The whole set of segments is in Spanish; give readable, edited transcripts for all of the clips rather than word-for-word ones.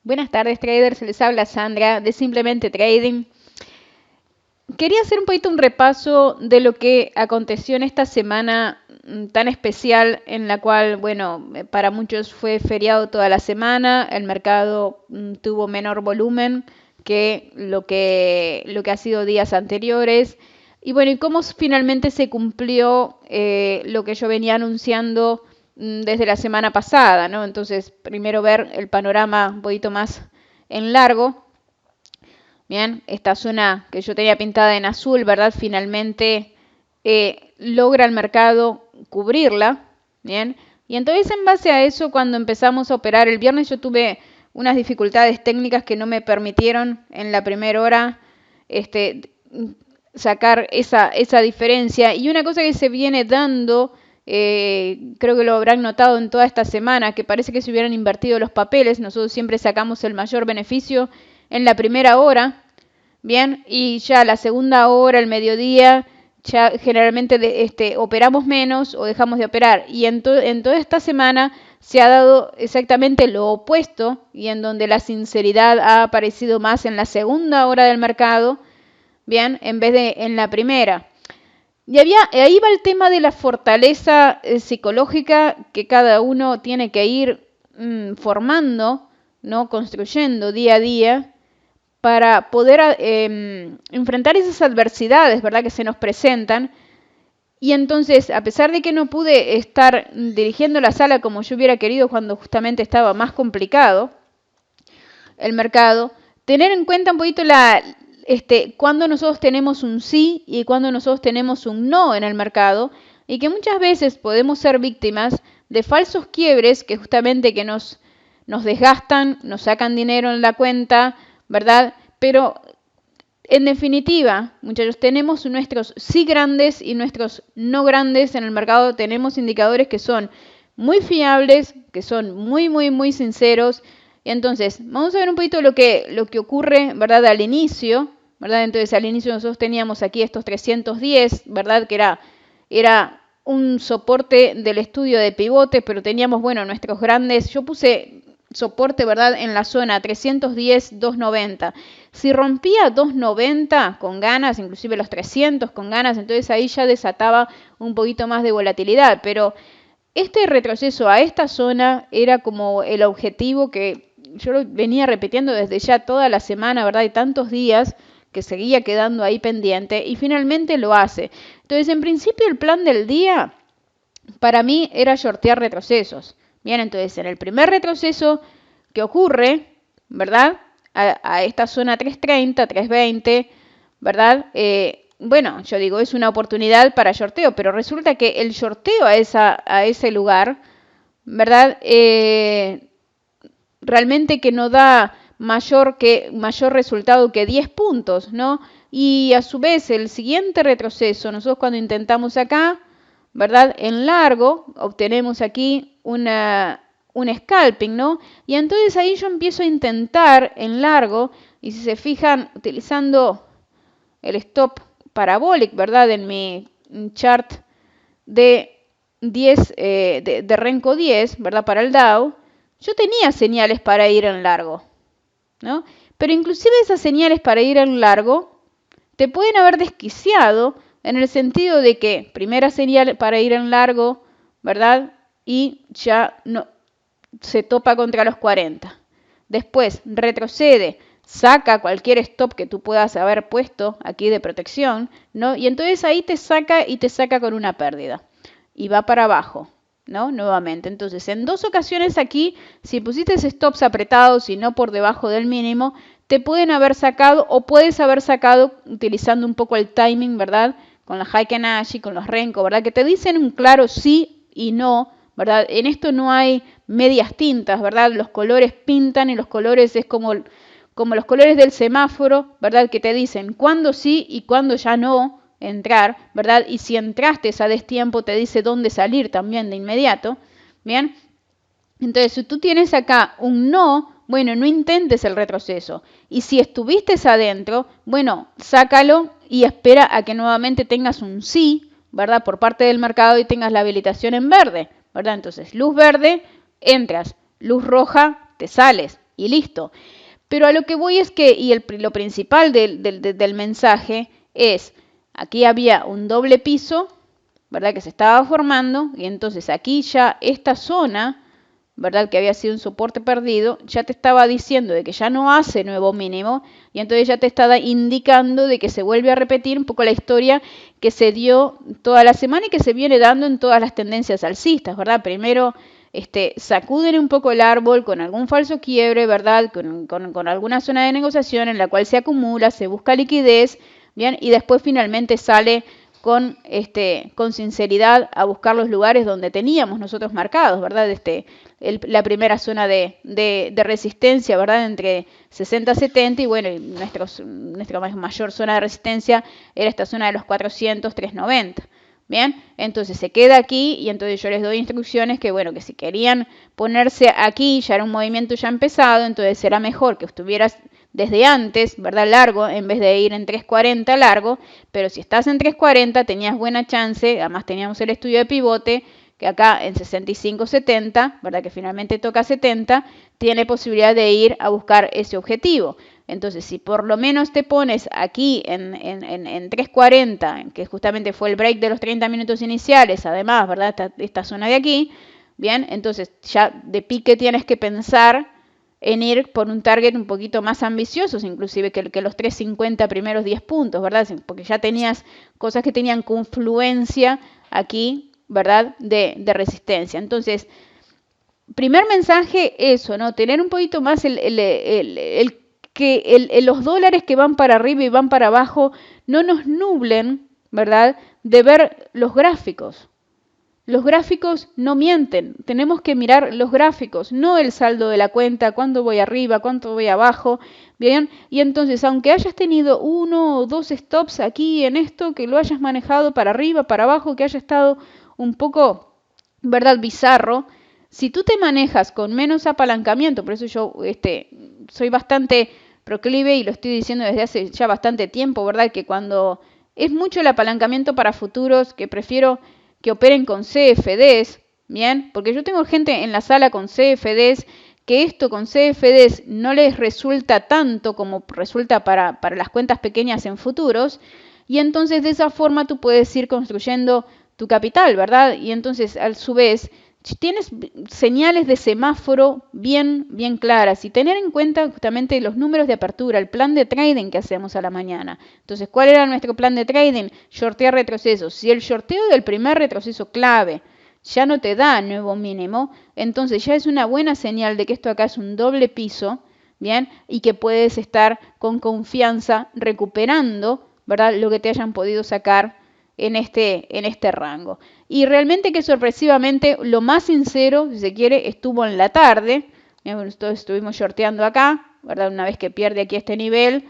Buenas tardes, traders. Les habla Sandra de Simplemente Trading. Quería hacer un poquito un repaso de lo que aconteció en esta semana tan especial en la cual, bueno, para muchos fue feriado toda la semana, el mercado tuvo menor volumen que lo que ha sido días anteriores. Y bueno, y cómo finalmente se cumplió lo que yo venía anunciando desde la semana pasada, ¿no? Entonces, primero ver el panorama un poquito más en largo. Bien, esta zona que yo tenía pintada en azul, ¿verdad? Finalmente logra el mercado cubrirla, ¿bien? Y entonces en base a eso, cuando empezamos a operar el viernes, yo tuve unas dificultades técnicas que no me permitieron en la primera hora sacar esa diferencia. Y una cosa que se viene dando, creo que lo habrán notado en toda esta semana, que parece que se hubieran invertido los papeles. Nosotros siempre sacamos el mayor beneficio en la primera hora, bien, y ya la segunda hora, el mediodía, ya generalmente operamos menos o dejamos de operar. Y en toda esta semana se ha dado exactamente lo opuesto, y en donde la sinceridad ha aparecido más en la segunda hora del mercado, bien, en vez de en la primera. Y ahí va el tema de la fortaleza psicológica que cada uno tiene que ir formando, ¿no? Construyendo día a día para poder enfrentar esas adversidades, ¿verdad?, que se nos presentan. Y entonces, a pesar de que no pude estar dirigiendo la sala como yo hubiera querido cuando justamente estaba más complicado el mercado, tener en cuenta un poquito cuando nosotros tenemos un sí y cuando nosotros tenemos un no en el mercado, y que muchas veces podemos ser víctimas de falsos quiebres que justamente que nos desgastan, nos sacan dinero en la cuenta, ¿verdad? Pero en definitiva, muchachos, tenemos nuestros sí grandes y nuestros no grandes en el mercado. Tenemos indicadores que son muy fiables, que son muy sinceros. Y entonces, vamos a ver un poquito lo que ocurre, ¿verdad?, al inicio, ¿verdad? Entonces, al inicio nosotros teníamos aquí estos 310, ¿verdad?, que era un soporte del estudio de pivotes, pero teníamos, bueno, nuestros grandes. Yo puse soporte, ¿verdad?, en la zona 310, 290. Si rompía 290 con ganas, inclusive los 300 con ganas, entonces ahí ya desataba un poquito más de volatilidad. Pero este retroceso a esta zona era como el objetivo que yo lo venía repitiendo desde ya toda la semana, ¿verdad? Y tantos días que seguía quedando ahí pendiente, y finalmente lo hace. Entonces, en principio, el plan del día para mí era shortear retrocesos. Bien, entonces en el primer retroceso que ocurre, ¿verdad?, a esta zona 330, 320, ¿verdad? Bueno, yo digo, es una oportunidad para shorteo, pero resulta que el shorteo a ese lugar, ¿verdad?, realmente que no da mayor resultado que 10 puntos, ¿no? Y a su vez el siguiente retroceso, nosotros cuando intentamos acá, ¿verdad?, en largo, obtenemos aquí un scalping, ¿no? Y entonces ahí yo empiezo a intentar en largo, y si se fijan, utilizando el stop parabolic, ¿verdad?, en mi chart de 10, de Renko 10, ¿verdad?, para el Dow, yo tenía señales para ir en largo, ¿no? Pero inclusive esas señales para ir en largo te pueden haber desquiciado en el sentido de que primera señal para ir en largo, ¿verdad?, y ya no se topa contra los 40. Después retrocede, saca cualquier stop que tú puedas haber puesto aquí de protección, ¿no? Y entonces ahí te saca con una pérdida. Y va para abajo, ¿no? Nuevamente. Entonces, en dos ocasiones aquí, si pusiste stops apretados y no por debajo del mínimo, te pueden haber sacado, o puedes haber sacado utilizando un poco el timing, ¿verdad?, con la Heiken Ashi, con los Renko, ¿verdad?, que te dicen un claro sí y no, ¿verdad? En esto no hay medias tintas, ¿verdad? Los colores pintan, y los colores es como los colores del semáforo, ¿verdad?, que te dicen cuándo sí y cuándo ya no entrar, ¿verdad? Y si entraste a destiempo, te dice dónde salir también de inmediato, ¿bien? Entonces, si tú tienes acá un no, bueno, no intentes el retroceso. Y si estuviste adentro, bueno, sácalo y espera a que nuevamente tengas un sí, ¿verdad?, por parte del mercado, y tengas la habilitación en verde, ¿verdad? Entonces, luz verde, entras. Luz roja, te sales. y listo. Pero a lo que voy es que, y lo principal del mensaje es, aquí había un doble piso, ¿verdad? Que se estaba formando, y entonces aquí ya esta zona, ¿verdad? Que había sido un soporte perdido, ya te estaba diciendo de que ya no hace nuevo mínimo, y entonces ya te estaba indicando de que se vuelve a repetir un poco la historia que se dio toda la semana y que se viene dando en todas las tendencias alcistas, ¿verdad? Primero sacuden un poco el árbol con algún falso quiebre, ¿verdad? Con alguna zona de negociación en la cual se acumula, se busca liquidez, ¿bien? Y después finalmente sale con sinceridad a buscar los lugares donde teníamos nosotros marcados, ¿verdad? La primera zona de resistencia, ¿verdad? Entre 60 y 70 y bueno, nuestra mayor zona de resistencia era esta zona de los 400, 390. Bien, entonces se queda aquí y entonces yo les doy instrucciones que bueno, que si querían ponerse aquí, ya era un movimiento ya empezado, entonces será mejor que estuvieras desde antes, ¿verdad? Largo, en vez de ir en 340 largo, pero si estás en 340 tenías buena chance, además teníamos el estudio de pivote, que acá en 65-70, ¿verdad? Que finalmente toca 70, tiene posibilidad de ir a buscar ese objetivo. Entonces, si por lo menos te pones aquí en 340, que justamente fue el break de los 30 minutos iniciales, además, ¿verdad? Esta zona de aquí, bien, entonces ya de pique tienes que pensar en ir por un target un poquito más ambicioso, inclusive que los 350 primeros 10 puntos, ¿verdad? Porque ya tenías cosas que tenían confluencia aquí, ¿verdad? De resistencia. Entonces, primer mensaje, eso, ¿no? Tener un poquito más los dólares que van para arriba y van para abajo no nos nublen, ¿verdad? De ver los gráficos. Los gráficos no mienten, tenemos que mirar los gráficos, no el saldo de la cuenta, cuánto voy arriba, cuánto voy abajo, ¿bien? Y entonces, aunque hayas tenido 1 o 2 stops aquí en esto, que lo hayas manejado para arriba, para abajo, que haya estado un poco, ¿verdad? Bizarro, si tú te manejas con menos apalancamiento, por eso yo soy bastante proclive y lo estoy diciendo desde hace ya bastante tiempo, ¿verdad? Que cuando es mucho el apalancamiento para futuros, que prefiero que operen con CFDs, ¿bien? Porque yo tengo gente en la sala con CFDs, que esto con CFDs no les resulta tanto como resulta para las cuentas pequeñas en futuros, y entonces de esa forma tú puedes ir construyendo tu capital, ¿verdad? Y entonces a su vez tienes señales de semáforo bien claras y tener en cuenta justamente los números de apertura, el plan de trading que hacemos a la mañana. Entonces, ¿cuál era nuestro plan de trading? Shortear retrocesos. Si el shorteo del primer retroceso clave ya no te da nuevo mínimo, entonces ya es una buena señal de que esto acá es un doble piso, ¿bien? Y que puedes estar con confianza recuperando, ¿verdad? Lo que te hayan podido sacar en este rango. Y realmente que sorpresivamente lo más sincero, si se quiere, estuvo en la tarde. Nosotros estuvimos shorteando acá, ¿verdad? Una vez que pierde aquí este nivel,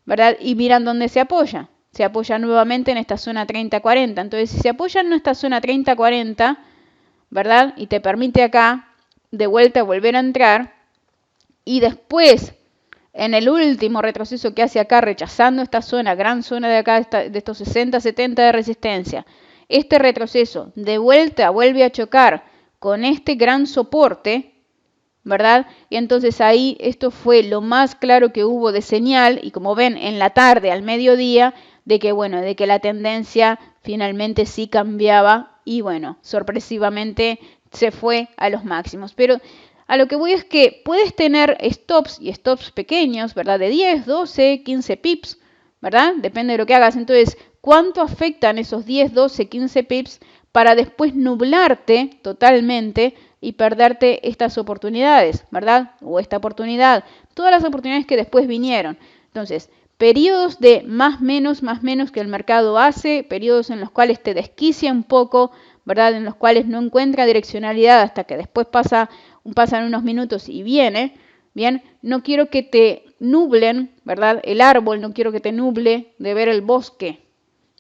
¿verdad? Y miran dónde se apoya. Se apoya nuevamente en esta zona 30-40. Entonces, si se apoya en esta zona 30-40, ¿verdad? Y te permite acá de vuelta volver a entrar y después en el último retroceso que hace acá, rechazando esta zona, gran zona de acá, de estos 60-70 de resistencia, este retroceso de vuelta vuelve a chocar con este gran soporte, ¿verdad? Y entonces ahí esto fue lo más claro que hubo de señal, y como ven en la tarde, al mediodía, de que bueno, de que la tendencia finalmente sí cambiaba y bueno, sorpresivamente se fue a los máximos. Pero a lo que voy es que puedes tener stops y stops pequeños, ¿verdad? De 10, 12, 15 pips, ¿verdad? Depende de lo que hagas. Entonces, ¿cuánto afectan esos 10, 12, 15 pips para después nublarte totalmente y perderte estas oportunidades, ¿verdad? O esta oportunidad, todas las oportunidades que después vinieron. Entonces, periodos de más menos que el mercado hace, periodos en los cuales te desquicia un poco, ¿verdad? En los cuales no encuentra direccionalidad hasta que después pasan unos minutos y viene, ¿bien? No quiero que te nublen, ¿verdad? El árbol, no quiero que te nuble de ver el bosque,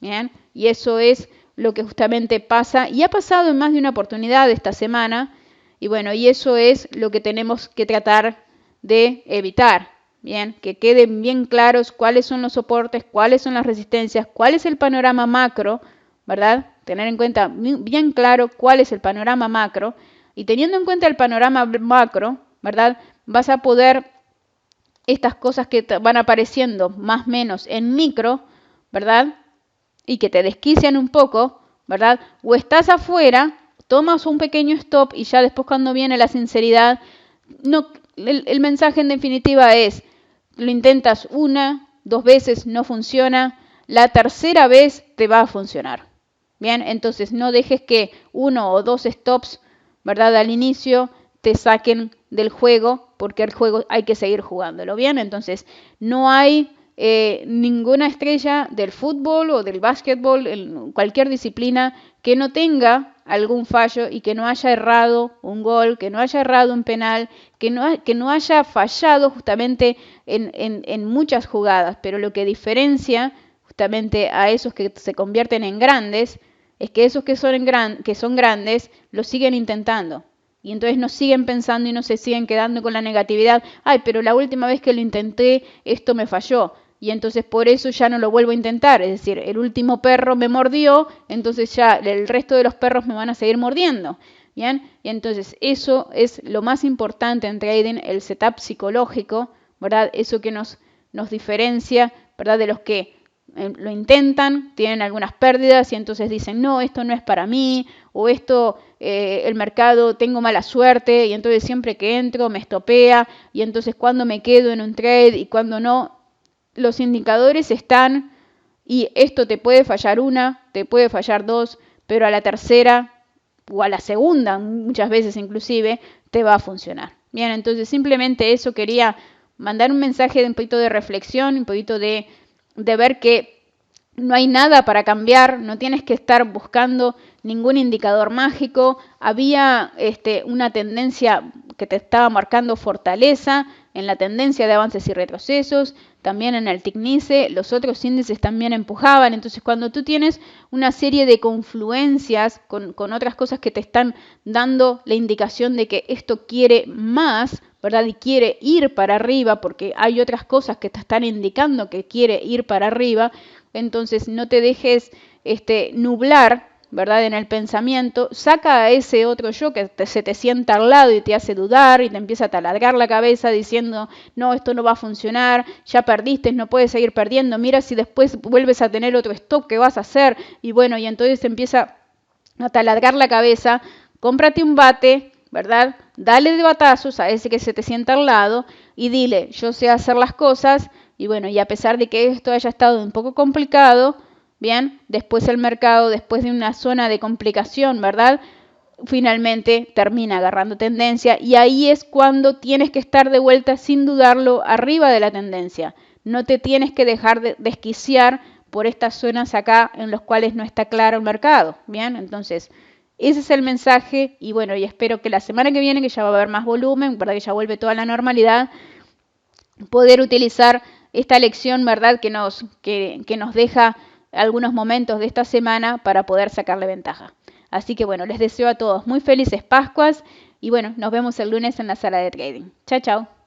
¿bien? Y eso es lo que justamente pasa y ha pasado en más de una oportunidad esta semana y bueno, y eso es lo que tenemos que tratar de evitar, ¿bien? Que queden bien claros cuáles son los soportes, cuáles son las resistencias, cuál es el panorama macro, ¿verdad? Tener en cuenta bien claro cuál es el panorama macro y teniendo en cuenta el panorama macro, ¿verdad? Vas a poder, estas cosas que van apareciendo más o menos en micro, ¿verdad? Y que te desquician un poco, ¿verdad? O estás afuera, tomas un pequeño stop y ya después cuando viene la sinceridad, no, el mensaje en definitiva es, lo intentas una, dos veces, no funciona, la tercera vez te va a funcionar. Bien, entonces no dejes que uno o dos stops, ¿verdad? Al inicio te saquen del juego, porque el juego hay que seguir jugándolo. Bien, entonces no hay ninguna estrella del fútbol o del básquetbol, en cualquier disciplina, que no tenga algún fallo y que no haya errado un gol, que no haya errado un penal, que no haya fallado justamente en muchas jugadas. Pero lo que diferencia justamente a esos que se convierten en grandes es que esos que son grandes lo siguen intentando. Y entonces no siguen pensando y no se siguen quedando con la negatividad. Ay, pero la última vez que lo intenté, esto me falló. Y entonces por eso ya no lo vuelvo a intentar. Es decir, el último perro me mordió, entonces ya el resto de los perros me van a seguir mordiendo. ¿Bien? Y entonces eso es lo más importante en trading, el setup psicológico, ¿verdad? Eso que nos diferencia, ¿verdad? De los que lo intentan, tienen algunas pérdidas y entonces dicen, no, esto no es para mí, o esto, el mercado, tengo mala suerte, y entonces siempre que entro me estopea, y entonces cuando me quedo en un trade y cuando no, los indicadores están, y esto te puede fallar una, te puede fallar dos, pero a la tercera o a la segunda, muchas veces inclusive, te va a funcionar. Bien, entonces simplemente eso quería mandar un mensaje de un poquito de reflexión, un poquito de ver que no hay nada para cambiar, no tienes que estar buscando ningún indicador mágico. Había una tendencia que te estaba marcando fortaleza en la tendencia de avances y retrocesos, también en el TICNICE, los otros índices también empujaban. Entonces cuando tú tienes una serie de confluencias con otras cosas que te están dando la indicación de que esto quiere más, ¿verdad? Y quiere ir para arriba porque hay otras cosas que te están indicando que quiere ir para arriba, entonces no te dejes nublar, ¿verdad? En el pensamiento, saca a ese otro yo que se te sienta al lado y te hace dudar y te empieza a taladrar la cabeza diciendo, no, esto no va a funcionar, ya perdiste, no puedes seguir perdiendo, mira si después vuelves a tener otro stop, ¿qué vas a hacer? Y bueno, y entonces te empieza a taladrar la cabeza, cómprate un bate, ¿verdad? Dale de batazos a ese que se te sienta al lado y dile, yo sé hacer las cosas y bueno, y a pesar de que esto haya estado un poco complicado, bien, después el mercado, después de una zona de complicación, ¿verdad? Finalmente termina agarrando tendencia y ahí es cuando tienes que estar de vuelta sin dudarlo arriba de la tendencia. No te tienes que dejar de desquiciar por estas zonas acá en las cuales no está claro el mercado. Bien, entonces ese es el mensaje y bueno, y espero que la semana que viene, que ya va a haber más volumen, ¿verdad? Que ya vuelve toda la normalidad, poder utilizar esta lección, ¿verdad? Que nos deja algunos momentos de esta semana para poder sacarle ventaja. Así que bueno, les deseo a todos muy felices Pascuas y bueno, nos vemos el lunes en la sala de trading. Chao, chao.